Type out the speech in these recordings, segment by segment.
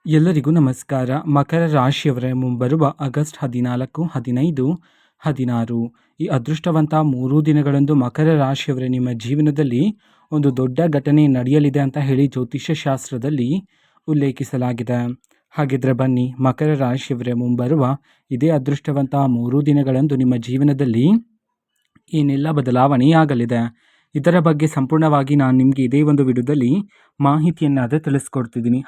ಎಲ್ಲರಿಗೂ ನಮಸ್ಕಾರ. ಮಕರ ರಾಶಿಯವರೇ, ಮುಂಬರುವ ಆಗಸ್ಟ್ 14, 15, 16 ಈ ಅದೃಷ್ಟವಂತ 3 ದಿನಗಳಂದು ಮಕರ ರಾಶಿಯವರೇ ನಿಮ್ಮ ಜೀವನದಲ್ಲಿ ಒಂದು ದೊಡ್ಡ ಘಟನೆ ನಡೆಯಲಿದೆ ಅಂತ ಹೇಳಿ ಜ್ಯೋತಿಷ್ಯ ಶಾಸ್ತ್ರದಲ್ಲಿ ಉಲ್ಲೇಖಿಸಲಾಗಿದೆ. ಹಾಗಿದ್ರೆ ಬನ್ನಿ, ಮಕರ ರಾಶಿಯವರೇ ಮುಂಬರುವ ಇದೇ ಅದೃಷ್ಟವಂತ 3 ದಿನಗಳಂದು ನಿಮ್ಮ ಜೀವನದಲ್ಲಿ ಏನೆಲ್ಲ ಬದಲಾವಣೆಯಾಗಲಿದೆ, ಇದರ ಬಗ್ಗೆ ಸಂಪೂರ್ಣವಾಗಿ ನಾನು ನಿಮಗೆ ಇದೇ ಒಂದು ವಿಡಿಯೋದಲ್ಲಿ ಮಾಹಿತಿಯನ್ನಾದರೆ ತಿಳಿಸ್ಕೊಡ್ತಿದ್ದೀನಿ.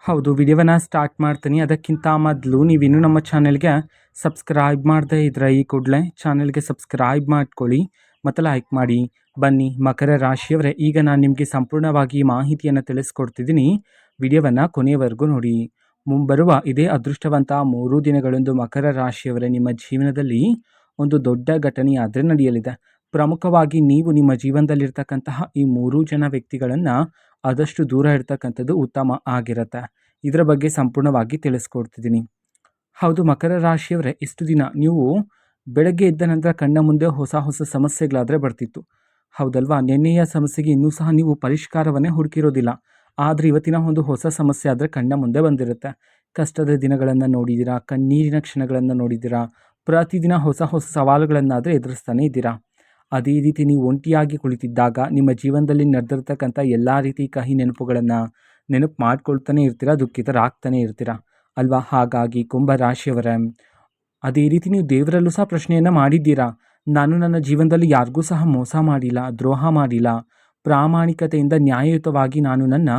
ಹೌದು, ವಿಡಿಯೋವನ್ನು ಸ್ಟಾರ್ಟ್ ಮಾಡ್ತೀನಿ. ಅದಕ್ಕಿಂತ ಮೊದಲು ನೀವಿನ್ನೂ ನಮ್ಮ ಚಾನೆಲ್ಗೆ ಸಬ್ಸ್ಕ್ರೈಬ್ ಮಾಡದೇ ಇದ್ದರೆ ಈ ಕೂಡಲೇ ಚಾನೆಲ್ಗೆ ಸಬ್ಸ್ಕ್ರೈಬ್ ಮಾಡ್ಕೊಳ್ಳಿ ಮತ್ತು ಲೈಕ್ ಮಾಡಿ. ಬನ್ನಿ ಮಕರ ರಾಶಿಯವರೇ, ಈಗ ನಾನು ನಿಮಗೆ ಸಂಪೂರ್ಣವಾಗಿ ಮಾಹಿತಿಯನ್ನು ತಿಳಿಸ್ಕೊಡ್ತಿದ್ದೀನಿ. ವಿಡಿಯೋವನ್ನು ಕೊನೆಯವರೆಗೂ ನೋಡಿ. ಮುಂಬರುವ ಇದೇ ಅದೃಷ್ಟವಂತ 3 ದಿನಗಳಂದು ಮಕರ ರಾಶಿಯವರೇ ನಿಮ್ಮ ಜೀವನದಲ್ಲಿ ಒಂದು ದೊಡ್ಡ ಘಟನೆಯಾದರೆ ನಡೆಯಲಿದೆ. ಪ್ರಮುಖವಾಗಿ ನೀವು ನಿಮ್ಮ ಜೀವನದಲ್ಲಿರ್ತಕ್ಕಂತಹ ಈ 3 ಜನ ವ್ಯಕ್ತಿಗಳನ್ನು ಆದಷ್ಟು ದೂರ ಇರ್ತಕ್ಕಂಥದ್ದು ಉತ್ತಮ ಆಗಿರುತ್ತೆ. ಇದರ ಬಗ್ಗೆ ಸಂಪೂರ್ಣವಾಗಿ ತಿಳಿಸ್ಕೊಡ್ತಿದ್ದೀನಿ. ಹೌದು ಮಕರ ರಾಶಿಯವರೇ, ಇಷ್ಟು ದಿನ ನೀವು ಬೆಳಗ್ಗೆ ಎದ್ದ ನಂತರ ಕಣ್ಣ ಮುಂದೆ ಹೊಸ ಹೊಸ ಸಮಸ್ಯೆಗಳಾದರೆ ಬರ್ತಿತ್ತು, ಹೌದಲ್ವಾ? ನಿನ್ನೆಯ ಸಮಸ್ಯೆಗೆ ಇನ್ನೂ ಸಹ ನೀವು ಪರಿಷ್ಕಾರವನ್ನೇ ಹುಡುಕಿರೋದಿಲ್ಲ. ಆದರೆ ಇವತ್ತಿನ ಒಂದು ಹೊಸ ಸಮಸ್ಯೆ ಆದರೆ ಕಣ್ಣ ಮುಂದೆ ಬಂದಿರುತ್ತೆ. ಕಷ್ಟದ ದಿನಗಳನ್ನು ನೋಡಿದ್ದೀರಾ, ಕಣ್ಣೀರಿನ ಕ್ಷಣಗಳನ್ನು ನೋಡಿದ್ದೀರಾ, ಪ್ರತಿದಿನ ಹೊಸ ಹೊಸ ಸವಾಲುಗಳನ್ನಾದರೆ ಎದುರಿಸ್ತಾನೆ ಇದ್ದೀರಾ. ಅದೇ ರೀತಿ ನೀವು ಒಂಟಿಯಾಗಿ ಕುಳಿತಿದ್ದಾಗ ನಿಮ್ಮ ಜೀವನದಲ್ಲಿ ನಡೆದಿರ್ತಕ್ಕಂಥ ಎಲ್ಲ ರೀತಿ ಕಹಿ ನೆನಪುಗಳನ್ನು ನೆನಪು ಮಾಡ್ಕೊಳ್ತಾನೆ ಇರ್ತೀರಾ, ದುಃಖಿತರಾಗ್ತಾನೆ ಇರ್ತೀರಾ ಅಲ್ವಾ? ಹಾಗಾಗಿ ಕುಂಭ ರಾಶಿಯವರೇ, ಅದೇ ರೀತಿ ನೀವು ದೇವರಲ್ಲೂ ಸಹ ಪ್ರಶ್ನೆಯನ್ನು ಮಾಡಿದ್ದೀರಾ. ನಾನು ನನ್ನ ಜೀವನದಲ್ಲಿ ಯಾರಿಗೂ ಸಹ ಮೋಸ ಮಾಡಿಲ್ಲ, ದ್ರೋಹ ಮಾಡಿಲ್ಲ, ಪ್ರಾಮಾಣಿಕತೆಯಿಂದ ನ್ಯಾಯಯುತವಾಗಿ ನಾನು ನನ್ನ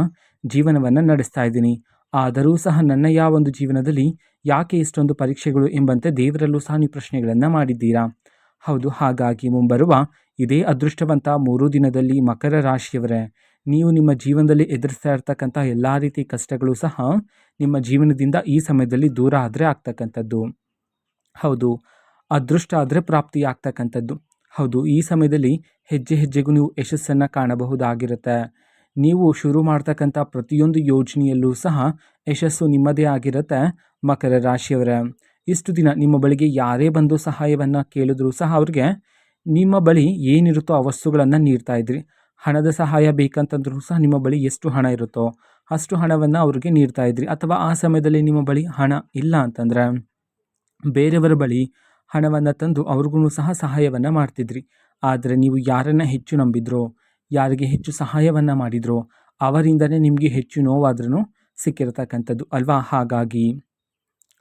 ಜೀವನವನ್ನು ನಡೆಸ್ತಾ ಇದ್ದೀನಿ. ಆದರೂ ಸಹ ನನ್ನ ಒಂದು ಜೀವನದಲ್ಲಿ ಯಾಕೆ ಇಷ್ಟೊಂದು ಪರೀಕ್ಷೆಗಳು ಎಂಬಂತೆ ದೇವರಲ್ಲೂ ಸಹ ನೀವು ಪ್ರಶ್ನೆಗಳನ್ನು ಮಾಡಿದ್ದೀರಾ. ಹೌದು, ಹಾಗಾಗಿ ಮುಂಬರುವ ಇದೇ ಅದೃಷ್ಟವಂತ 3 ದಿನದಲ್ಲಿ ಮಕರ ರಾಶಿಯವರೇ, ನೀವು ನಿಮ್ಮ ಜೀವನದಲ್ಲಿ ಎದುರಿಸ್ತಾ ಇರ್ತಕ್ಕಂಥ ಎಲ್ಲ ರೀತಿ ಕಷ್ಟಗಳು ಸಹ ನಿಮ್ಮ ಜೀವನದಿಂದ ಈ ಸಮಯದಲ್ಲಿ ದೂರ ಆದರೆ ಆಗ್ತಕ್ಕಂಥದ್ದು. ಹೌದು, ಅದೃಷ್ಟ ಆದರೆ ಪ್ರಾಪ್ತಿ ಆಗ್ತಕ್ಕಂಥದ್ದು. ಹೌದು, ಈ ಸಮಯದಲ್ಲಿ ಹೆಜ್ಜೆ ಹೆಜ್ಜೆಗೂ ನೀವು ಯಶಸ್ಸನ್ನು ಕಾಣಬಹುದಾಗಿರುತ್ತೆ. ನೀವು ಶುರು ಮಾಡ್ತಕ್ಕಂಥ ಪ್ರತಿಯೊಂದು ಯೋಜನೆಯಲ್ಲೂ ಸಹ ಯಶಸ್ಸು ನಿಮ್ಮದೇ ಆಗಿರುತ್ತೆ. ಮಕರ ರಾಶಿಯವರೇ, ಇಷ್ಟು ದಿನ ನಿಮ್ಮ ಬಳಿಗೆ ಯಾರೇ ಬಂದು ಸಹಾಯವನ್ನು ಕೇಳಿದ್ರೂ ಸಹ ಅವ್ರಿಗೆ ನಿಮ್ಮ ಬಳಿ ಏನಿರುತ್ತೋ ಆ ವಸ್ತುಗಳನ್ನು ನೀಡ್ತಾ ಇದ್ರಿ. ಹಣದ ಸಹಾಯ ಬೇಕಂತಂದ್ರೂ ಸಹ ನಿಮ್ಮ ಬಳಿ ಎಷ್ಟು ಹಣ ಇರುತ್ತೋ ಅಷ್ಟು ಹಣವನ್ನು ಅವ್ರಿಗೆ ನೀಡ್ತಾ ಇದ್ರಿ. ಅಥವಾ ಆ ಸಮಯದಲ್ಲಿ ನಿಮ್ಮ ಬಳಿ ಹಣ ಇಲ್ಲ ಅಂತಂದರೆ ಬೇರೆಯವರ ಬಳಿ ಹಣವನ್ನು ತಂದು ಅವ್ರಿಗೂ ಸಹ ಸಹಾಯವನ್ನು ಮಾಡ್ತಿದ್ರಿ. ಆದರೆ ನೀವು ಯಾರನ್ನು ಹೆಚ್ಚು ನಂಬಿದ್ರೋ, ಯಾರಿಗೆ ಹೆಚ್ಚು ಸಹಾಯವನ್ನು ಮಾಡಿದ್ರೋ ಅವರಿಂದನೇ ನಿಮಗೆ ಹೆಚ್ಚು ನೋವಾದ್ರೂ ಸಿಕ್ಕಿರತಕ್ಕಂಥದ್ದು ಅಲ್ವಾ? ಹಾಗಾಗಿ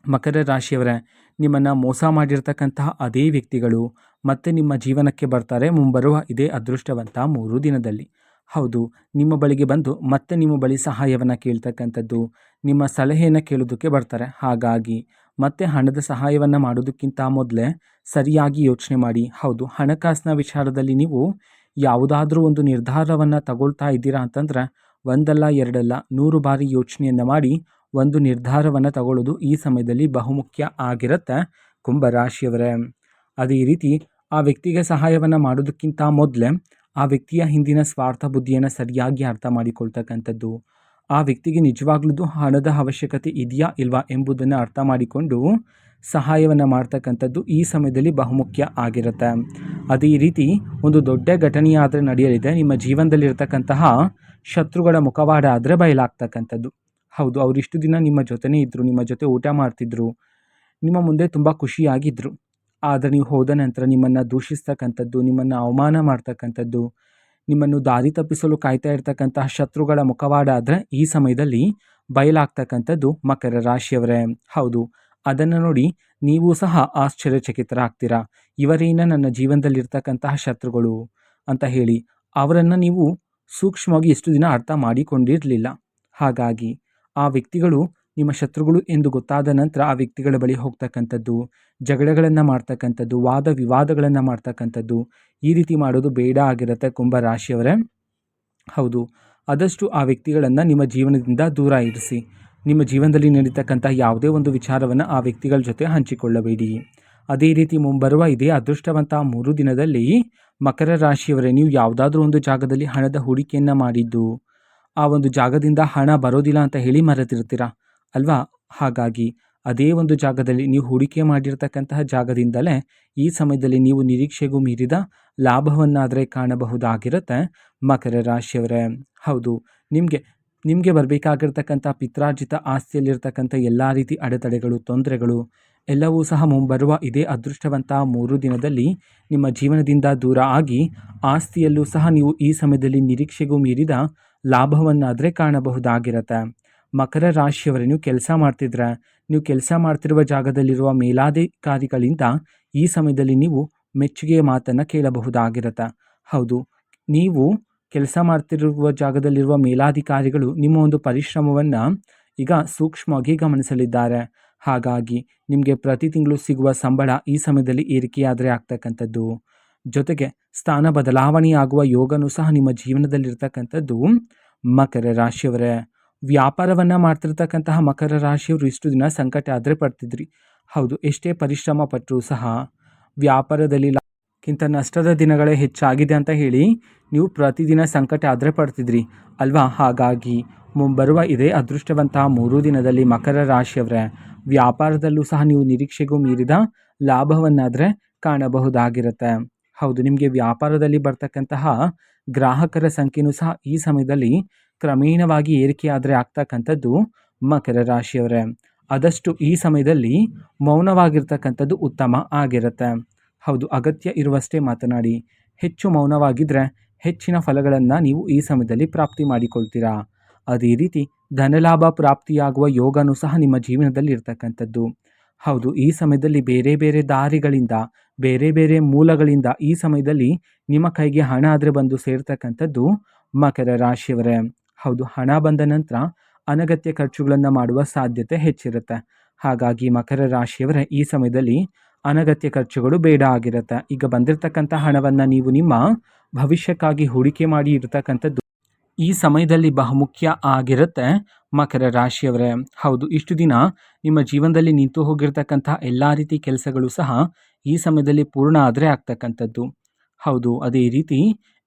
ಮಕರ ರಾಶಿಯವರೇ, ನಿಮ್ಮನ್ನು ಮೋಸ ಮಾಡಿರ್ತಕ್ಕಂತಹ ಅದೇ ವ್ಯಕ್ತಿಗಳು ಮತ್ತೆ ನಿಮ್ಮ ಜೀವನಕ್ಕೆ ಬರ್ತಾರೆ ಮುಂಬರುವ ಇದೇ ಅದೃಷ್ಟವಂತ 3 ದಿನದಲ್ಲಿ. ಹೌದು, ನಿಮ್ಮ ಬಳಿಗೆ ಬಂದು ಮತ್ತೆ ನಿಮ್ಮ ಬಳಿ ಸಹಾಯವನ್ನು ಕೇಳ್ತಕ್ಕಂಥದ್ದು, ನಿಮ್ಮ ಸಲಹೆಯನ್ನು ಕೇಳೋದಕ್ಕೆ ಬರ್ತಾರೆ. ಹಾಗಾಗಿ ಮತ್ತೆ ಹಣದ ಸಹಾಯವನ್ನು ಮಾಡೋದಕ್ಕಿಂತ ಮೊದಲೇ ಸರಿಯಾಗಿ ಯೋಚನೆ ಮಾಡಿ. ಹೌದು, ಹಣಕಾಸಿನ ವಿಚಾರದಲ್ಲಿ ನೀವು ಯಾವುದಾದ್ರೂ ಒಂದು ನಿರ್ಧಾರವನ್ನು ತಗೊಳ್ತಾ ಇದ್ದೀರಾ ಅಂತಂದರೆ ಒಂದಲ್ಲ ಎರಡಲ್ಲ 100 ಬಾರಿ ಯೋಚನೆಯನ್ನು ಮಾಡಿ ಒಂದು ನಿರ್ಧಾರವನ್ನು ತಗೊಳ್ಳೋದು ಈ ಸಮಯದಲ್ಲಿ ಬಹುಮುಖ್ಯ ಆಗಿರುತ್ತೆ ಕುಂಭರಾಶಿಯವರೇ. ಅದೇ ರೀತಿ ಆ ವ್ಯಕ್ತಿಗೆ ಸಹಾಯವನ್ನು ಮಾಡೋದಕ್ಕಿಂತ ಮೊದಲೇ ಆ ವ್ಯಕ್ತಿಯ ಹಿಂದಿನ ಸ್ವಾರ್ಥ ಬುದ್ಧಿಯನ್ನು ಸರಿಯಾಗಿ ಅರ್ಥ ಮಾಡಿಕೊಳ್ತಕ್ಕಂಥದ್ದು, ಆ ವ್ಯಕ್ತಿಗೆ ನಿಜವಾಗ್ಲೂ ಹಣದ ಅವಶ್ಯಕತೆ ಇದೆಯಾ ಇಲ್ವಾ ಎಂಬುದನ್ನು ಅರ್ಥ ಮಾಡಿಕೊಂಡು ಸಹಾಯವನ್ನು ಮಾಡ್ತಕ್ಕಂಥದ್ದು ಈ ಸಮಯದಲ್ಲಿ ಬಹುಮುಖ್ಯ ಆಗಿರುತ್ತೆ. ಅದೇ ರೀತಿ ಒಂದು ದೊಡ್ಡ ಘಟನೆಯಾದರೆ ನಡೆಯಲಿದೆ. ನಿಮ್ಮ ಜೀವನದಲ್ಲಿರ್ತಕ್ಕಂತಹ ಶತ್ರುಗಳ ಮುಖವಾಡ ಆದರೆ ಬಯಲಾಗ್ತಕ್ಕಂಥದ್ದು. ಹೌದು, ಅವರಿಷ್ಟು ದಿನ ನಿಮ್ಮ ಜೊತೆನೇ ಇದ್ದರು, ನಿಮ್ಮ ಜೊತೆ ಊಟ ಮಾಡ್ತಿದ್ರು, ನಿಮ್ಮ ಮುಂದೆ ತುಂಬ ಖುಷಿಯಾಗಿದ್ದರು. ಆದರೆ ನೀವು ಹೋದ ನಂತರ ನಿಮ್ಮನ್ನು ದೂಷಿಸ್ತಕ್ಕಂಥದ್ದು, ನಿಮ್ಮನ್ನು ಅವಮಾನ ಮಾಡ್ತಕ್ಕಂಥದ್ದು, ನಿಮ್ಮನ್ನು ದಾರಿ ತಪ್ಪಿಸಲು ಕಾಯ್ತಾ ಇರ್ತಕ್ಕಂತಹ ಶತ್ರುಗಳ ಮುಖವಾಡ ಆದರೆ ಈ ಸಮಯದಲ್ಲಿ ಬಯಲಾಗ್ತಕ್ಕಂಥದ್ದು ಮಕರ ರಾಶಿಯವರೇ. ಹೌದು, ಅದನ್ನು ನೋಡಿ ನೀವು ಸಹ ಆಶ್ಚರ್ಯಚಕಿತರಾಗ್ತೀರಾ. ಇವರೇನ ನನ್ನ ಜೀವನದಲ್ಲಿರ್ತಕ್ಕಂತಹ ಶತ್ರುಗಳು ಅಂತ ಹೇಳಿ ಅವರನ್ನು ನೀವು ಸೂಕ್ಷ್ಮವಾಗಿ ಎಷ್ಟು ದಿನ ಅರ್ಥ ಮಾಡಿಕೊಂಡಿರಲಿಲ್ಲ. ಹಾಗಾಗಿ ಆ ವ್ಯಕ್ತಿಗಳು ನಿಮ್ಮ ಶತ್ರುಗಳು ಎಂದು ಗೊತ್ತಾದ ನಂತರ ಆ ವ್ಯಕ್ತಿಗಳ ಬಳಿ ಹೋಗ್ತಕ್ಕಂಥದ್ದು, ಜಗಳಗಳನ್ನು ಮಾಡ್ತಕ್ಕಂಥದ್ದು, ವಾದ ವಿವಾದಗಳನ್ನು ಮಾಡ್ತಕ್ಕಂಥದ್ದು, ಈ ರೀತಿ ಮಾಡೋದು ಬೇಡ ಆಗಿರುತ್ತೆ ಕುಂಭರಾಶಿಯವರೇ. ಹೌದು, ಆದಷ್ಟು ಆ ವ್ಯಕ್ತಿಗಳನ್ನು ನಿಮ್ಮ ಜೀವನದಿಂದ ದೂರ ಇರಿಸಿ. ನಿಮ್ಮ ಜೀವನದಲ್ಲಿ ನಡೀತಕ್ಕಂಥ ಯಾವುದೇ ಒಂದು ವಿಚಾರವನ್ನು ಆ ವ್ಯಕ್ತಿಗಳ ಜೊತೆ ಹಂಚಿಕೊಳ್ಳಬೇಡಿ. ಅದೇ ರೀತಿ ಮುಂಬರುವ ಇದೇ ಅದೃಷ್ಟವಂತ 3 ದಿನದಲ್ಲಿ ಮಕರ ರಾಶಿಯವರೇ, ನೀವು ಯಾವುದಾದ್ರೂ ಒಂದು ಜಾಗದಲ್ಲಿ ಹಣದ ಹೂಡಿಕೆಯನ್ನು ಮಾಡಿದ್ದು ಆ ಒಂದು ಜಾಗದಿಂದ ಹಣ ಬರೋದಿಲ್ಲ ಅಂತ ಹೇಳಿ ಮರೆತಿರ್ತೀರ ಅಲ್ವಾ? ಹಾಗಾಗಿ ಅದೇ ಒಂದು ಜಾಗದಲ್ಲಿ ನೀವು ಹೂಡಿಕೆ ಮಾಡಿರ್ತಕ್ಕಂತಹ ಜಾಗದಿಂದಲೇ ಈ ಸಮಯದಲ್ಲಿ ನೀವು ನಿರೀಕ್ಷೆಗೂ ಮೀರಿದ ಲಾಭವನ್ನಾದರೆ ಕಾಣಬಹುದಾಗಿರುತ್ತೆ ಮಕರ ರಾಶಿಯವರೇ. ಹೌದು, ನಿಮಗೆ ನಿಮಗೆ ಬರಬೇಕಾಗಿರ್ತಕ್ಕಂಥ ಪಿತ್ರಾರ್ಜಿತ ಆಸ್ತಿಯಲ್ಲಿರ್ತಕ್ಕಂಥ ಎಲ್ಲ ರೀತಿ ಅಡೆತಡೆಗಳು, ತೊಂದರೆಗಳು ಎಲ್ಲವೂ ಸಹ ಮುಂಬರುವ ಇದೇ ಅದೃಷ್ಟವಂತ 3 ದಿನದಲ್ಲಿ ನಿಮ್ಮ ಜೀವನದಿಂದ ದೂರ ಆಗಿ ಆಸ್ತಿಯಲ್ಲೂ ಸಹ ನೀವು ಈ ಸಮಯದಲ್ಲಿ ನಿರೀಕ್ಷೆಗೂ ಮೀರಿದ ಲಾಭವನ್ನಾದರೆ ಕಾಣಬಹುದಾಗಿರುತ್ತೆ. ಮಕರ ರಾಶಿಯವರೇ, ನೀವು ಕೆಲಸ ಮಾಡ್ತಿದ್ರೆ ನೀವು ಕೆಲಸ ಮಾಡ್ತಿರುವ ಜಾಗದಲ್ಲಿರುವ ಮೇಲಾಧಿಕಾರಿಗಳಿಂದ ಈ ಸಮಯದಲ್ಲಿ ನೀವು ಮೆಚ್ಚುಗೆಯ ಮಾತನ್ನು ಕೇಳಬಹುದಾಗಿರುತ್ತೆ. ಹೌದು, ನೀವು ಕೆಲಸ ಮಾಡ್ತಿರುವ ಜಾಗದಲ್ಲಿರುವ ಮೇಲಾಧಿಕಾರಿಗಳು ನಿಮ್ಮ ಒಂದು ಪರಿಶ್ರಮವನ್ನು ಈಗ ಸೂಕ್ಷ್ಮವಾಗಿ ಗಮನಿಸಲಿದ್ದಾರೆ. ಹಾಗಾಗಿ ನಿಮಗೆ ಪ್ರತಿ ತಿಂಗಳು ಸಿಗುವ ಸಂಬಳ ಈ ಸಮಯದಲ್ಲಿ ಏರಿಕೆಯಾದರೆ ಆಗ್ತಕ್ಕಂಥದ್ದು, ಜೊತೆಗೆ ಸ್ಥಾನ ಬದಲಾವಣೆಯಾಗುವ ಯೋಗನೂ ಸಹ ನಿಮ್ಮ ಜೀವನದಲ್ಲಿರ್ತಕ್ಕಂಥದ್ದು. ಮಕರ ರಾಶಿಯವರೇ, ವ್ಯಾಪಾರವನ್ನು ಮಾಡ್ತಿರ್ತಕ್ಕಂತಹ ಮಕರ ರಾಶಿಯವರು ಇಷ್ಟು ದಿನ ಸಂಕಟ ಆದರೆ ಪಡ್ತಿದ್ರಿ. ಹೌದು, ಎಷ್ಟೇ ಪರಿಶ್ರಮ ಪಟ್ಟರೂ ಸಹ ವ್ಯಾಪಾರದಲ್ಲಿ ಲಾಭಕ್ಕಿಂತ ನಷ್ಟದ ದಿನಗಳೇ ಹೆಚ್ಚಾಗಿದೆ ಅಂತ ಹೇಳಿ ನೀವು ಪ್ರತಿದಿನ ಸಂಕಟ ಆದರೆ ಪಡ್ತಿದ್ರಿ ಅಲ್ವಾ. ಹಾಗಾಗಿ ಮುಂಬರುವ ಇದೇ ಅದೃಷ್ಟವಂತ 3 ದಿನದಲ್ಲಿ ಮಕರ ರಾಶಿಯವರೇ, ವ್ಯಾಪಾರದಲ್ಲೂ ಸಹ ನೀವು ನಿರೀಕ್ಷೆಗೂ ಮೀರಿದ ಲಾಭವನ್ನಾದರೆ ಕಾಣಬಹುದಾಗಿರುತ್ತೆ. ಹೌದು, ನಿಮಗೆ ವ್ಯಾಪಾರದಲ್ಲಿ ಬರ್ತಕ್ಕಂತಹ ಗ್ರಾಹಕರ ಸಂಖ್ಯೆಯೂ ಸಹ ಈ ಸಮಯದಲ್ಲಿ ಕ್ರಮೇಣವಾಗಿ ಏರಿಕೆಯಾದರೆ ಆಗ್ತಕ್ಕಂಥದ್ದು. ಮಕರ ರಾಶಿಯವರೇ, ಆದಷ್ಟು ಈ ಸಮಯದಲ್ಲಿ ಮೌನವಾಗಿರ್ತಕ್ಕಂಥದ್ದು ಉತ್ತಮ ಆಗಿರುತ್ತೆ. ಹೌದು, ಅಗತ್ಯ ಇರುವಷ್ಟೇ ಮಾತನಾಡಿ. ಹೆಚ್ಚು ಮೌನವಾಗಿದ್ದರೆ ಹೆಚ್ಚಿನ ಫಲಗಳನ್ನು ನೀವು ಈ ಸಮಯದಲ್ಲಿ ಪ್ರಾಪ್ತಿ ಮಾಡಿಕೊಳ್ತೀರಾ. ಅದೇ ರೀತಿ ಧನಲಾಭ ಪ್ರಾಪ್ತಿಯಾಗುವ ಯೋಗನೂ ಸಹ ನಿಮ್ಮ ಜೀವನದಲ್ಲಿ ಇರ್ತಕ್ಕಂಥದ್ದು. ಹೌದು, ಈ ಸಮಯದಲ್ಲಿ ಬೇರೆ ಬೇರೆ ದಾರಿಗಳಿಂದ, ಬೇರೆ ಬೇರೆ ಮೂಲಗಳಿಂದ ಈ ಸಮಯದಲ್ಲಿ ನಿಮ್ಮ ಕೈಗೆ ಹಣ ಆದರೆ ಬಂದು ಸೇರ್ತಕ್ಕಂಥದ್ದು. ಮಕರ ರಾಶಿಯವರೇ, ಹೌದು, ಹಣ ಬಂದ ನಂತರ ಅನಗತ್ಯ ಖರ್ಚುಗಳನ್ನು ಮಾಡುವ ಸಾಧ್ಯತೆ ಹೆಚ್ಚಿರುತ್ತೆ. ಹಾಗಾಗಿ ಮಕರ ರಾಶಿಯವರೇ, ಈ ಸಮಯದಲ್ಲಿ ಅನಗತ್ಯ ಖರ್ಚುಗಳು ಬೇಡ ಆಗಿರುತ್ತೆ. ಈಗ ಬಂದಿರತಕ್ಕಂಥ ಹಣವನ್ನು ನೀವು ನಿಮ್ಮ ಭವಿಷ್ಯಕ್ಕಾಗಿ ಹೂಡಿಕೆ ಮಾಡಿ ಇರತಕ್ಕಂಥದ್ದು ಈ ಸಮಯದಲ್ಲಿ ಬಹುಮುಖ್ಯ ಆಗಿರುತ್ತೆ. ಮಕರ ರಾಶಿಯವರೇ, ಹೌದು, ಇಷ್ಟು ದಿನ ನಿಮ್ಮ ಜೀವನದಲ್ಲಿ ನಿಂತು ಹೋಗಿರ್ತಕ್ಕಂಥ ಎಲ್ಲ ರೀತಿ ಕೆಲಸಗಳು ಸಹ ಈ ಸಮಯದಲ್ಲಿ ಪೂರ್ಣ ಆದರೆ ಆಗ್ತಕ್ಕಂಥದ್ದು. ಹೌದು, ಅದೇ ರೀತಿ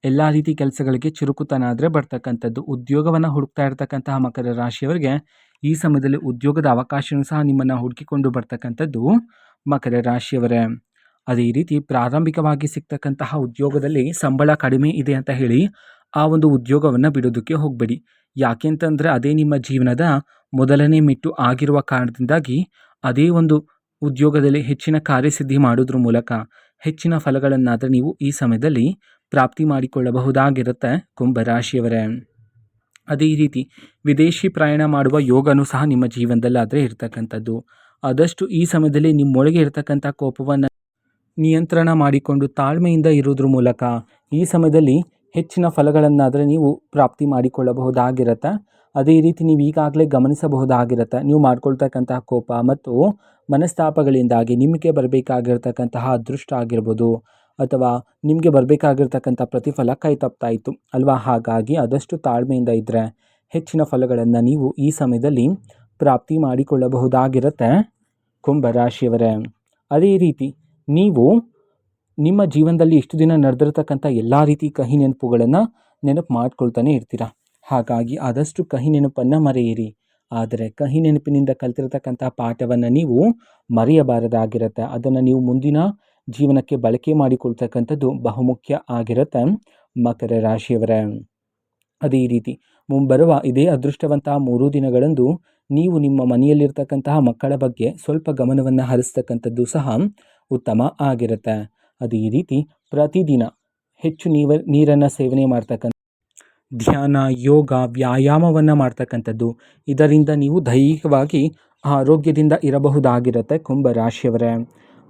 ಎಲ್ಲ ರೀತಿ ಕೆಲಸಗಳಿಗೆ ಚುರುಕುತನ ಆದರೆ ಬರ್ತಕ್ಕಂಥದ್ದು. ಉದ್ಯೋಗವನ್ನು ಹುಡುಕ್ತಾ ಇರ್ತಕ್ಕಂತಹ ಮಕರ ರಾಶಿಯವರಿಗೆ ಈ ಸಮಯದಲ್ಲಿ ಉದ್ಯೋಗದ ಅವಕಾಶವೂ ಸಹ ನಿಮ್ಮನ್ನು ಹುಡುಕಿಕೊಂಡು ಬರ್ತಕ್ಕಂಥದ್ದು. ಮಕರ ರಾಶಿಯವರೇ, ಅದೇ ರೀತಿ ಪ್ರಾರಂಭಿಕವಾಗಿ ಸಿಗ್ತಕ್ಕಂತಹ ಉದ್ಯೋಗದಲ್ಲಿ ಸಂಬಳ ಕಡಿಮೆ ಇದೆ ಅಂತ ಹೇಳಿ ಆ ಒಂದು ಉದ್ಯೋಗವನ್ನು ಬಿಡೋದಕ್ಕೆ ಹೋಗಬೇಡಿ. ಯಾಕೆಂತಂದರೆ ಅದೇ ನಿಮ್ಮ ಜೀವನದ ಮೊದಲನೇ ಮೆಟ್ಟು ಆಗಿರುವ ಕಾರಣದಿಂದಾಗಿ ಅದೇ ಒಂದು ಉದ್ಯೋಗದಲ್ಲಿ ಹೆಚ್ಚಿನ ಕಾರ್ಯಸಿದ್ಧಿ ಮಾಡೋದ್ರ ಮೂಲಕ ಹೆಚ್ಚಿನ ಫಲಗಳನ್ನಾದರೆ ನೀವು ಈ ಸಮಯದಲ್ಲಿ ಪ್ರಾಪ್ತಿ ಮಾಡಿಕೊಳ್ಳಬಹುದಾಗಿರುತ್ತೆ. ಕುಂಭರಾಶಿಯವರೇ, ಅದೇ ರೀತಿ ವಿದೇಶಿ ಪ್ರಯಾಣ ಮಾಡುವ ಯೋಗನೂ ಸಹ ನಿಮ್ಮ ಜೀವನದಲ್ಲಾದರೆ ಇರ್ತಕ್ಕಂಥದ್ದು. ಆದಷ್ಟು ಈ ಸಮಯದಲ್ಲಿ ನಿಮ್ಮೊಳಗೆ ಇರತಕ್ಕಂಥ ಕೋಪವನ್ನು ನಿಯಂತ್ರಣ ಮಾಡಿಕೊಂಡು ತಾಳ್ಮೆಯಿಂದ ಇರೋದ್ರ ಮೂಲಕ ಈ ಸಮಯದಲ್ಲಿ ಹೆಚ್ಚಿನ ಫಲಗಳನ್ನಾದರೆ ನೀವು ಪ್ರಾಪ್ತಿ ಮಾಡಿಕೊಳ್ಳಬಹುದಾಗಿರುತ್ತೆ. ಅದೇ ರೀತಿ ನೀವು ಈಗಾಗಲೇ ಗಮನಿಸಬಹುದಾಗಿರುತ್ತೆ, ನೀವು ಮಾಡ್ಕೊಳ್ತಕ್ಕಂತಹ ಕೋಪ ಮತ್ತು ಮನಸ್ತಾಪಗಳಿಂದಾಗಿ ನಿಮಗೆ ಬರಬೇಕಾಗಿರ್ತಕ್ಕಂತಹ ಅದೃಷ್ಟ ಆಗಿರ್ಬೋದು ಅಥವಾ ನಿಮಗೆ ಬರಬೇಕಾಗಿರ್ತಕ್ಕಂಥ ಪ್ರತಿಫಲ ಕೈ ತಪ್ತಾ ಇತ್ತು ಅಲ್ವಾ. ಹಾಗಾಗಿ ಆದಷ್ಟು ತಾಳ್ಮೆಯಿಂದ ಇದ್ದರೆ ಹೆಚ್ಚಿನ ಫಲಗಳನ್ನು ನೀವು ಈ ಸಮಯದಲ್ಲಿ ಪ್ರಾಪ್ತಿ ಮಾಡಿಕೊಳ್ಳಬಹುದಾಗಿರುತ್ತೆ. ಕುಂಭರಾಶಿಯವರೇ, ಅದೇ ರೀತಿ ನೀವು ನಿಮ್ಮ ಜೀವನದಲ್ಲಿ ಇಷ್ಟು ದಿನ ನಡೆದಿರ್ತಕ್ಕಂಥ ಎಲ್ಲ ರೀತಿ ಕಹಿ ನೆನಪುಗಳನ್ನು ನೆನಪು ಮಾಡ್ಕೊಳ್ತಾನೆ ಇರ್ತೀರ. ಹಾಗಾಗಿ ಆದಷ್ಟು ಕಹಿ ನೆನಪನ್ನು ಮರೆಯಿರಿ. ಆದರೆ ಕಹಿ ನೆನಪಿನಿಂದ ಕಲ್ತಿರ್ತಕ್ಕಂಥ ಪಾಠವನ್ನು ನೀವು ಮರೆಯಬಾರದಾಗಿರುತ್ತೆ. ಅದನ್ನು ನೀವು ಮುಂದಿನ ಜೀವನಕ್ಕೆ ಬಳಕೆ ಮಾಡಿಕೊಳ್ತಕ್ಕಂಥದ್ದು ಬಹುಮುಖ್ಯ ಆಗಿರುತ್ತೆ. ಮಕರ ರಾಶಿಯವರೇ, ಅದೇ ರೀತಿ ಮುಂಬರುವ ಇದೇ ಅದೃಷ್ಟವಂತ 3 ದಿನಗಳಂದು ನೀವು ನಿಮ್ಮ ಮನೆಯಲ್ಲಿರ್ತಕ್ಕಂತಹ ಮಕ್ಕಳ ಬಗ್ಗೆ ಸ್ವಲ್ಪ ಗಮನವನ್ನು ಹರಿಸ್ತಕ್ಕಂಥದ್ದು ಸಹ ಉತ್ತಮ ಆಗಿರುತ್ತೆ. ಅದೇ ರೀತಿ ಪ್ರತಿದಿನ ಹೆಚ್ಚು ನೀರನ್ನು ಸೇವನೆ ಮಾಡ್ತಕ್ಕಂಥ ಧ್ಯಾನ, ಯೋಗ, ವ್ಯಾಯಾಮವನ್ನು ಮಾಡ್ತಕ್ಕಂಥದ್ದು, ಇದರಿಂದ ನೀವು ದೈಹಿಕವಾಗಿ ಆರೋಗ್ಯದಿಂದ ಇರಬಹುದಾಗಿರುತ್ತೆ. ಕುಂಭರಾಶಿಯವರೇ,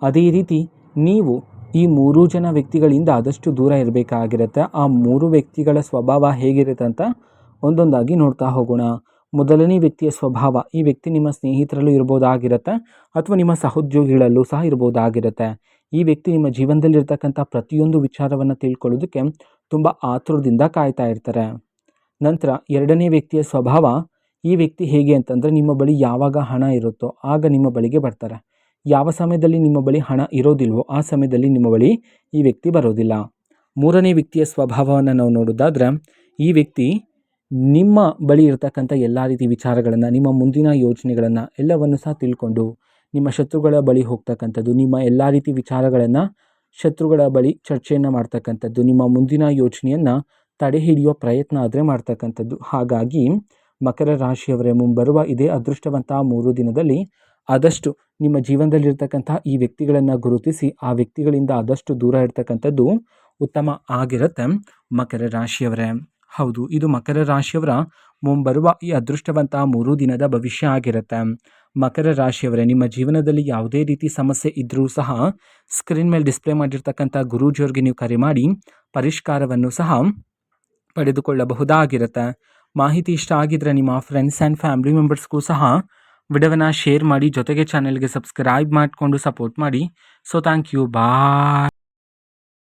ಅದೇ ರೀತಿ ನೀವು ಈ 3 ಜನ ವ್ಯಕ್ತಿಗಳಿಂದ ಆದಷ್ಟು ದೂರ ಇರಬೇಕಾಗಿರುತ್ತೆ. ಆ 3 ವ್ಯಕ್ತಿಗಳ ಸ್ವಭಾವ ಹೇಗಿರುತ್ತೆ ಅಂತ ಒಂದೊಂದಾಗಿ ನೋಡ್ತಾ ಹೋಗೋಣ. ಮೊದಲನೇ ವ್ಯಕ್ತಿಯ ಸ್ವಭಾವ, ಈ ವ್ಯಕ್ತಿ ನಿಮ್ಮ ಸ್ನೇಹಿತರಲ್ಲೂ ಇರ್ಬೋದಾಗಿರುತ್ತೆ ಅಥವಾ ನಿಮ್ಮ ಸಹೋದ್ಯೋಗಿಗಳಲ್ಲೂ ಸಹ ಇರ್ಬೋದಾಗಿರುತ್ತೆ. ಈ ವ್ಯಕ್ತಿ ನಿಮ್ಮ ಜೀವನದಲ್ಲಿರ್ತಕ್ಕಂಥ ಪ್ರತಿಯೊಂದು ವಿಚಾರವನ್ನು ತಿಳ್ಕೊಳ್ಳೋದಕ್ಕೆ ತುಂಬ ಆತುರದಿಂದ ಕಾಯ್ತಾ ಇರ್ತಾರೆ. ನಂತರ ಎರಡನೇ ವ್ಯಕ್ತಿಯ ಸ್ವಭಾವ, ಈ ವ್ಯಕ್ತಿ ಹೇಗೆ ಅಂತಂದರೆ ನಿಮ್ಮ ಬಳಿ ಯಾವಾಗ ಹಣ ಇರುತ್ತೋ ಆಗ ನಿಮ್ಮ ಬಳಿಗೆ ಬರ್ತಾರೆ. ಯಾವ ಸಮಯದಲ್ಲಿ ನಿಮ್ಮ ಬಳಿ ಹಣ ಇರೋದಿಲ್ವೋ ಆ ಸಮಯದಲ್ಲಿ ನಿಮ್ಮ ಬಳಿ ಈ ವ್ಯಕ್ತಿ ಬರೋದಿಲ್ಲ. ಮೂರನೇ ವ್ಯಕ್ತಿಯ ಸ್ವಭಾವವನ್ನು ನಾವು ನೋಡೋದಾದರೆ, ಈ ವ್ಯಕ್ತಿ ನಿಮ್ಮ ಬಳಿ ಇರತಕ್ಕಂಥ ಎಲ್ಲ ರೀತಿ ವಿಚಾರಗಳನ್ನು, ನಿಮ್ಮ ಮುಂದಿನ ಯೋಚನೆಗಳನ್ನು ಎಲ್ಲವನ್ನು ಸಹ ತಿಳ್ಕೊಂಡು ನಿಮ್ಮ ಶತ್ರುಗಳ ಬಳಿ ಹೋಗ್ತಕ್ಕಂಥದ್ದು, ನಿಮ್ಮ ಎಲ್ಲ ರೀತಿ ವಿಚಾರಗಳನ್ನು ಶತ್ರುಗಳ ಬಳಿ ಚರ್ಚೆಯನ್ನು ಮಾಡ್ತಕ್ಕಂಥದ್ದು, ನಿಮ್ಮ ಮುಂದಿನ ಯೋಚನೆಯನ್ನು ತಡೆ ಹಿಡಿಯುವ ಪ್ರಯತ್ನ ಆದರೆ ಮಾಡ್ತಕ್ಕಂಥದ್ದು. ಹಾಗಾಗಿ ಮಕರ ರಾಶಿಯವರೇ, ಮುಂಬರುವ ಇದೇ ಅದೃಷ್ಟವಂತ 3 ದಿನದಲ್ಲಿ ಆದಷ್ಟು ನಿಮ್ಮ ಜೀವನದಲ್ಲಿರ್ತಕ್ಕಂಥ ಈ ವ್ಯಕ್ತಿಗಳನ್ನು ಗುರುತಿಸಿ ಆ ವ್ಯಕ್ತಿಗಳಿಂದ ಆದಷ್ಟು ದೂರ ಇರ್ತಕ್ಕಂಥದ್ದು ಉತ್ತಮ ಆಗಿರುತ್ತೆ ಮಕರ ರಾಶಿಯವರೇ. ಹೌದು, ಇದು ಮಕರ ರಾಶಿಯವರ ಮುಂಬರುವ ಈ ಅದೃಷ್ಟವಂತ 3 ದಿನದ ಭವಿಷ್ಯ ಆಗಿರುತ್ತೆ. ಮಕರ ರಾಶಿಯವರೇ, ನಿಮ್ಮ ಜೀವನದಲ್ಲಿ ಯಾವುದೇ ರೀತಿ ಸಮಸ್ಯೆ ಇದ್ದರೂ ಸಹ ಸ್ಕ್ರೀನ್ ಮೇಲೆ ಡಿಸ್ಪ್ಲೇ ಮಾಡಿರ್ತಕ್ಕಂಥ ಗುರೂಜಿಯವ್ರಿಗೆ ನೀವು ಕರೆ ಮಾಡಿ ಪರಿಷ್ಕಾರವನ್ನು ಸಹ ಪಡೆದುಕೊಳ್ಳಬಹುದಾಗಿರುತ್ತೆ. ಮಾಹಿತಿ ಇಷ್ಟ ಆಗಿದ್ರೆ ನಿಮ್ಮ ಫ್ರೆಂಡ್ಸ್ ಆ್ಯಂಡ್ ಫ್ಯಾಮಿಲಿ ಮೆಂಬರ್ಸ್ಗೂ ಸಹ ವಿಡಿಯೋವನ್ನು ಶೇರ್ ಮಾಡಿ, ಜೊತೆಗೆ ಚಾನೆಲ್ಗೆ ಸಬ್ಸ್ಕ್ರೈಬ್ ಮಾಡಿಕೊಂಡು ಸಪೋರ್ಟ್ ಮಾಡಿ. So thank you, bye.